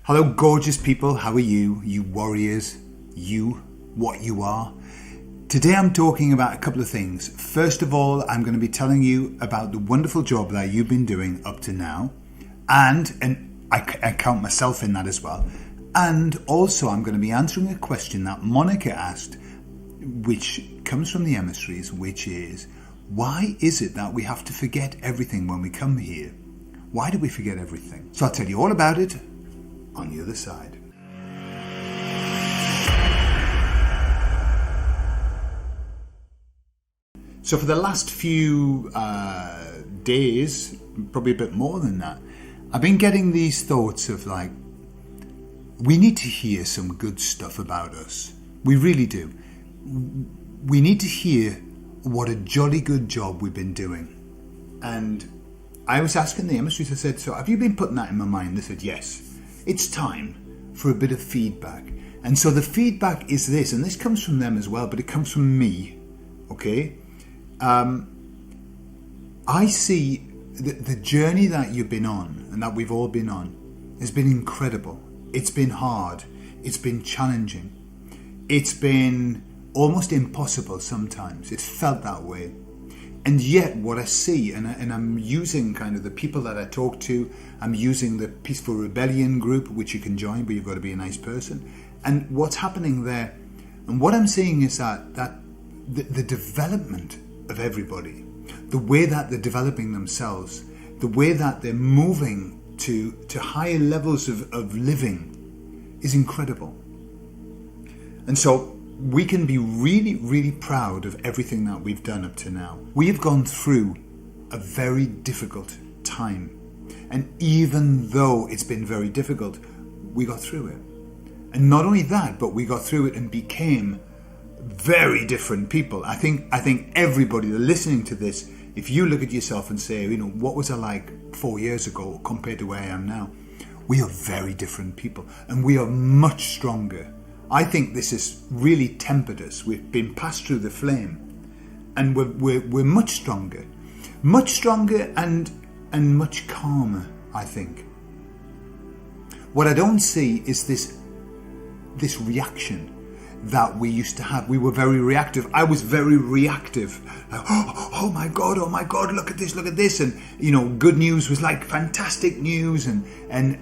Hello, gorgeous people. How are you? You warriors. You, what you are. Today I'm talking about a couple of things. First of all, I'm going to be telling you about the wonderful job that you've been doing up to now. And I count myself in that as well. And also I'm going to be answering a question that Monica asked, which comes from the emissaries, which is, why is it that we have to forget everything when we come here? Why do we forget everything? So I'll tell you all about it on the other side. So for the last few days, probably a bit more than that, I've been getting these thoughts of like, we need to hear some good stuff about us. We really do. We need to hear what a jolly good job we've been doing. And I was asking the emissaries, I said, so have you been putting that in my mind? They said, yes. It's time for a bit of feedback. And so the feedback is this, and this comes from them as well, but it comes from me, okay? I see the journey that you've been on, and that we've all been on, has been incredible. It's been hard. It's been challenging. It's been almost impossible sometimes. It's felt that way. And yet what I see, and I'm using kind of the people that I talk to, I'm using the Peaceful Rebellion group, which you can join, but you've got to be a nice person. And what's happening there, and what I'm seeing is that the development of everybody, the way that they're developing themselves, the way that they're moving to higher levels of living is incredible. And so we can be really, really proud of everything that we've done up to now. We have gone through a very difficult time. And even though it's been very difficult, we got through it. And not only that, but we got through it and became very different people. I think everybody listening to this, if you look at yourself and say, what was I like 4 years ago compared to where I am now? We are very different people, and we are much stronger. I think this has really tempered us. We've been passed through the flame, and we're much stronger and much calmer, I think. What I don't see is this reaction that we used to have. We were very reactive. I was very reactive. Oh my God, look at this. And, good news was like fantastic news. And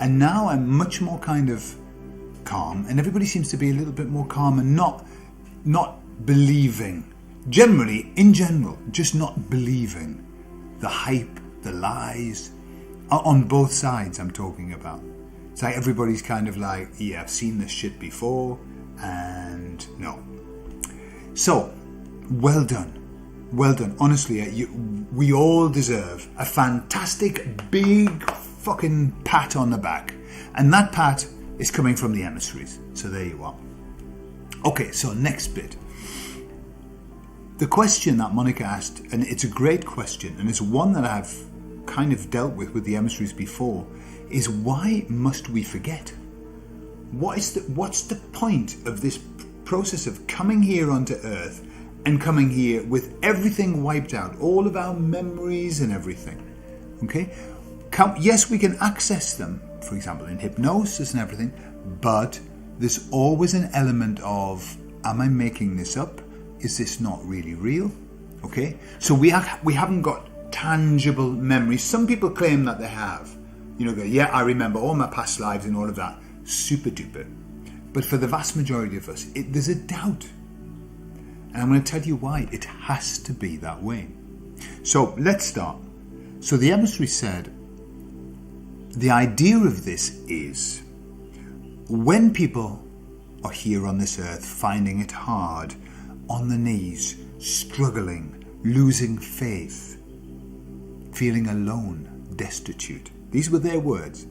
now I'm much more kind of calm, and everybody seems to be a little bit more calm and not believing. In general, just not believing the hype, the lies, on both sides I'm talking about. It's like everybody's kind of like, yeah, I've seen this shit before, and no. So, well done. Honestly, we all deserve a fantastic big fucking pat on the back. And that pat is coming from the emissaries. So there you are. Okay, so next bit. The question that Monica asked, and it's a great question, and it's one that I've kind of dealt with the emissaries before, is why must we forget? What's the point of this process of coming here onto Earth and coming here with everything wiped out, all of our memories and everything? Okay? Yes, we can access them, for example, in hypnosis and everything, but there's always an element of, am I making this up? Is this not really real? Okay? So we haven't got tangible memories. Some people claim that they have. Yeah, I remember all my past lives and all of that. Super duper. But for the vast majority of us, there's a doubt. And I'm going to tell you why. It has to be that way. So let's start. So the emissary said, the idea of this is, when people are here on this earth finding it hard, on the knees, struggling, losing faith, feeling alone, destitute. These were their words.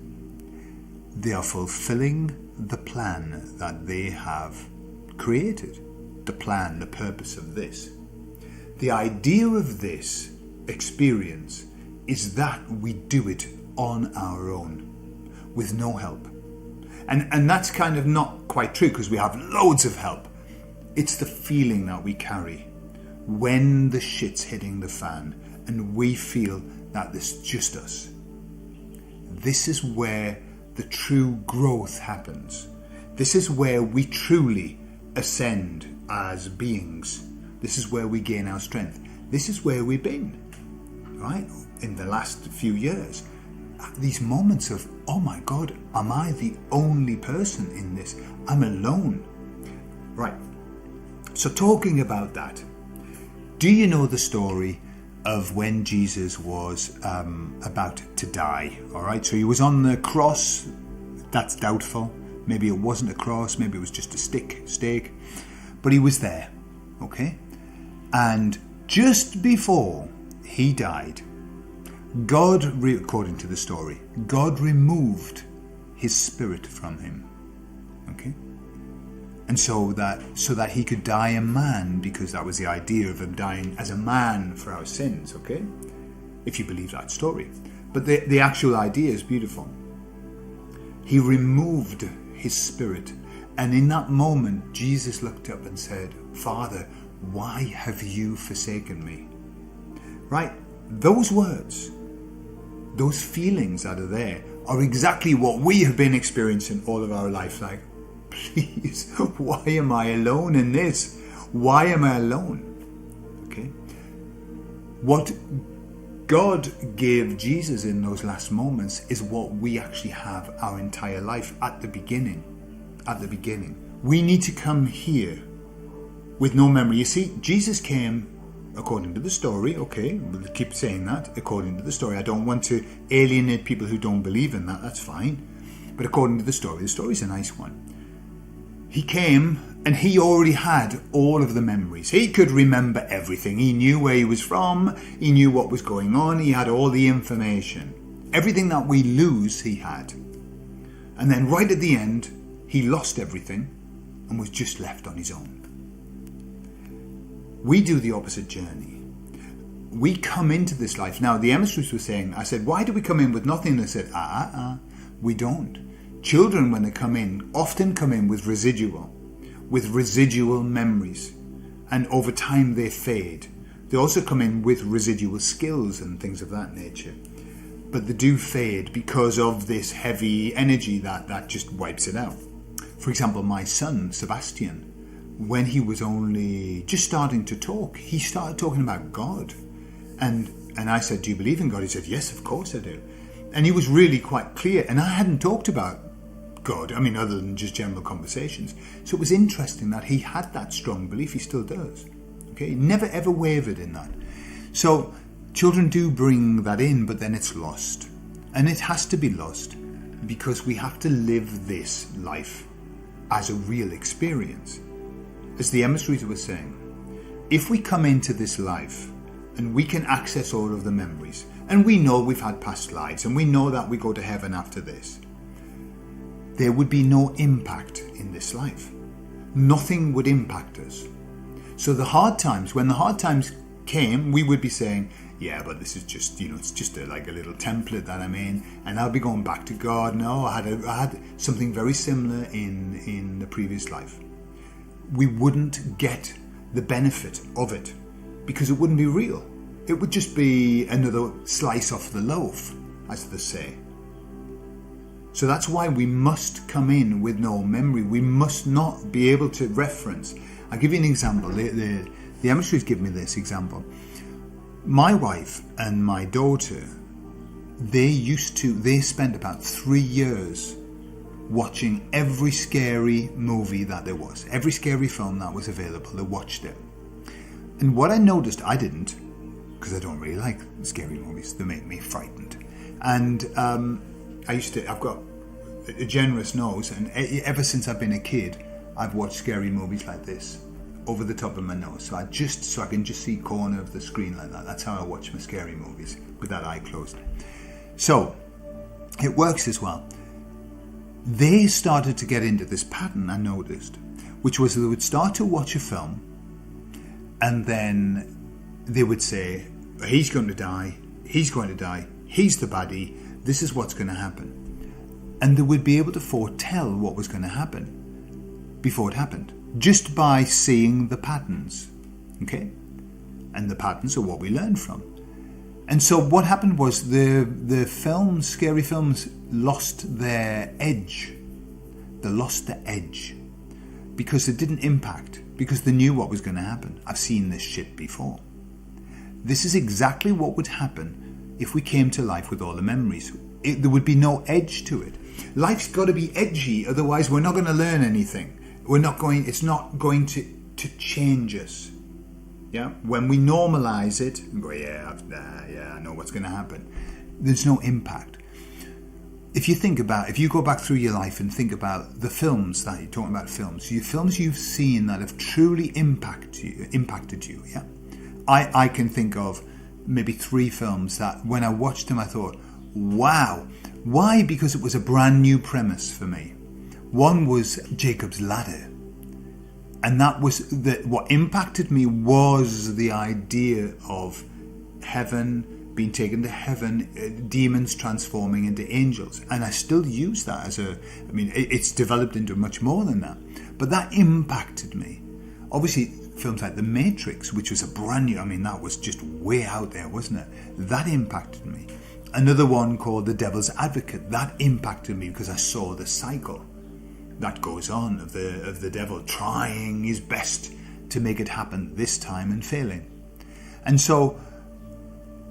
They are fulfilling the plan that they have created. The plan, the purpose of this. The idea of this experience is that we do it on our own, with no help. And that's kind of not quite true, because we have loads of help. It's the feeling that we carry when the shit's hitting the fan and we feel that it's just us. This is where the true growth happens. This is where we truly ascend as beings. This is where we gain our strength. This is where we've been, right? In the last few years. These moments of, oh my God, am I the only person in this? I'm alone. Right. So talking about that, do you know the story of when Jesus was about to die? All right. So he was on the cross. That's doubtful. Maybe it wasn't a cross. Maybe it was just a stake. But he was there. Okay. And just before he died, God, according to the story, God removed his spirit from him. Okay? And so that he could die a man, because that was the idea of him dying as a man for our sins, okay? If you believe that story. But the actual idea is beautiful. He removed his spirit. And in that moment, Jesus looked up and said, Father, why have you forsaken me? Right? Those words, those feelings that are there, are exactly what we have been experiencing all of our life. Like, please, why am I alone in this? Why am I alone? Okay. What God gave Jesus in those last moments is what we actually have our entire life at the beginning. At the beginning. We need to come here with no memory. You see, Jesus came according to the story, okay, we'll keep saying that, according to the story. I don't want to alienate people who don't believe in that, that's fine. But according to the story's a nice one. He came and he already had all of the memories. He could remember everything. He knew where he was from, he knew what was going on, he had all the information. Everything that we lose, he had. And then right at the end, he lost everything and was just left on his own. We do the opposite journey. We come into this life. Now, the emissaries were saying, I said, why do we come in with nothing? They said, we don't. Children, when they come in, often come in with residual memories. And over time, they fade. They also come in with residual skills and things of that nature. But they do fade because of this heavy energy that just wipes it out. For example, my son, Sebastian, when he was only just starting to talk, he started talking about God. And I said, do you believe in God? He said, yes, of course I do. And he was really quite clear. And I hadn't talked about God, other than just general conversations. So it was interesting that he had that strong belief. He still does. Okay, he never ever wavered in that. So children do bring that in, but then it's lost. And it has to be lost because we have to live this life as a real experience. As the emissaries were saying, if we come into this life and we can access all of the memories, and we know we've had past lives, and we know that we go to heaven after this, there would be no impact in this life. Nothing would impact us. So when the hard times came, we would be saying, yeah, but this is just, it's just like a little template that I'm in, and I'll be going back to God. No, I had something very similar in the previous life. We wouldn't get the benefit of it because it wouldn't be real. It would just be another slice off the loaf, as they say. So that's why we must come in with no memory. We must not be able to reference. I'll give you an example. The emissaries give me this example. My wife and my daughter, they spent about 3 years watching every scary movie that there was. Every scary film that was available, they watched it. And what I noticed, I didn't, because I don't really like scary movies. They make me frightened. And I've got a generous nose, and ever since I've been a kid, I've watched scary movies like this, over the top of my nose. So I can just see corner of the screen like that. That's how I watch my scary movies, with that eye closed. So it works as well. They started to get into this pattern, I noticed, which was they would start to watch a film and then they would say, he's going to die, he's the baddie, this is what's going to happen. And they would be able to foretell what was going to happen before it happened, just by seeing the patterns, okay? And the patterns are what we learn from. And so what happened was the films, scary films, lost their edge. They lost the edge because they didn't impact, because they knew what was going to happen. I've seen this shit before. This is exactly what would happen if we came to life with all the memories. There would be no edge to it. Life's got to be edgy, otherwise we're not going to learn anything. It's not going to change us. Yeah, when we normalize it and go, I know what's going to happen, there's no impact. If you go back through your life and think about the films that you're talking about, films you've seen that have truly impacted you. Yeah, I can think of maybe 3 films that when I watched them I thought, wow. Why? Because it was a brand new premise for me. One was Jacob's Ladder. And that was what impacted me was the idea of heaven, being taken to heaven, demons transforming into angels. And I still use that it's developed into much more than that. But that impacted me. Obviously, films like The Matrix, which was a brand new, that was just way out there, wasn't it? That impacted me. Another one called The Devil's Advocate, that impacted me because I saw the cycle that goes on of the devil trying his best to make it happen this time and failing. And so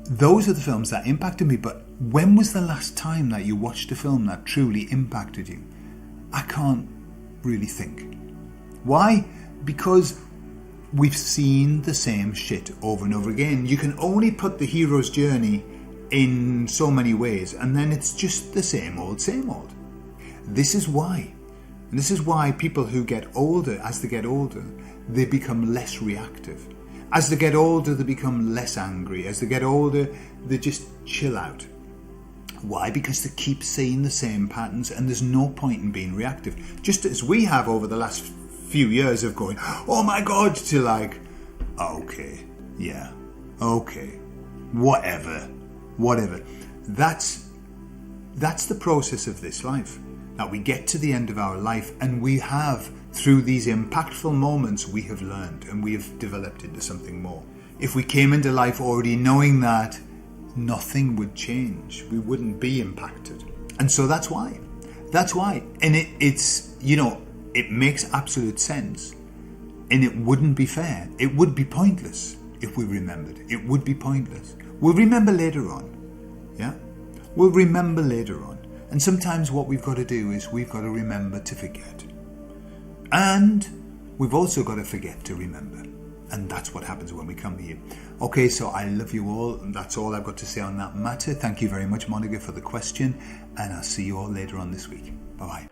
those are the films that impacted me. But when was the last time that you watched a film that truly impacted you? I can't really think. Why? Because we've seen the same shit over and over again. You can only put the hero's journey in so many ways, and then it's just the same old, same old. This is why. And this is why people who get older, as they get older, they become less reactive. As they get older, they become less angry. As they get older, they just chill out. Why? Because they keep seeing the same patterns and there's no point in being reactive. Just as we have over the last few years of going, oh my God, to like, okay, yeah, okay, whatever. That's the process of this life. That we get to the end of our life and we have, through these impactful moments, we have learned and we have developed into something more. If we came into life already knowing that, nothing would change. We wouldn't be impacted. And so that's why. And it's it makes absolute sense. And it wouldn't be fair. It would be pointless if we remembered. It would be pointless. We'll remember later on. Yeah? We'll remember later on. And sometimes what we've got to do is we've got to remember to forget. And we've also got to forget to remember. And that's what happens when we come here. Okay, so I love you all. And that's all I've got to say on that matter. Thank you very much, Monica, for the question. And I'll see you all later on this week. Bye-bye.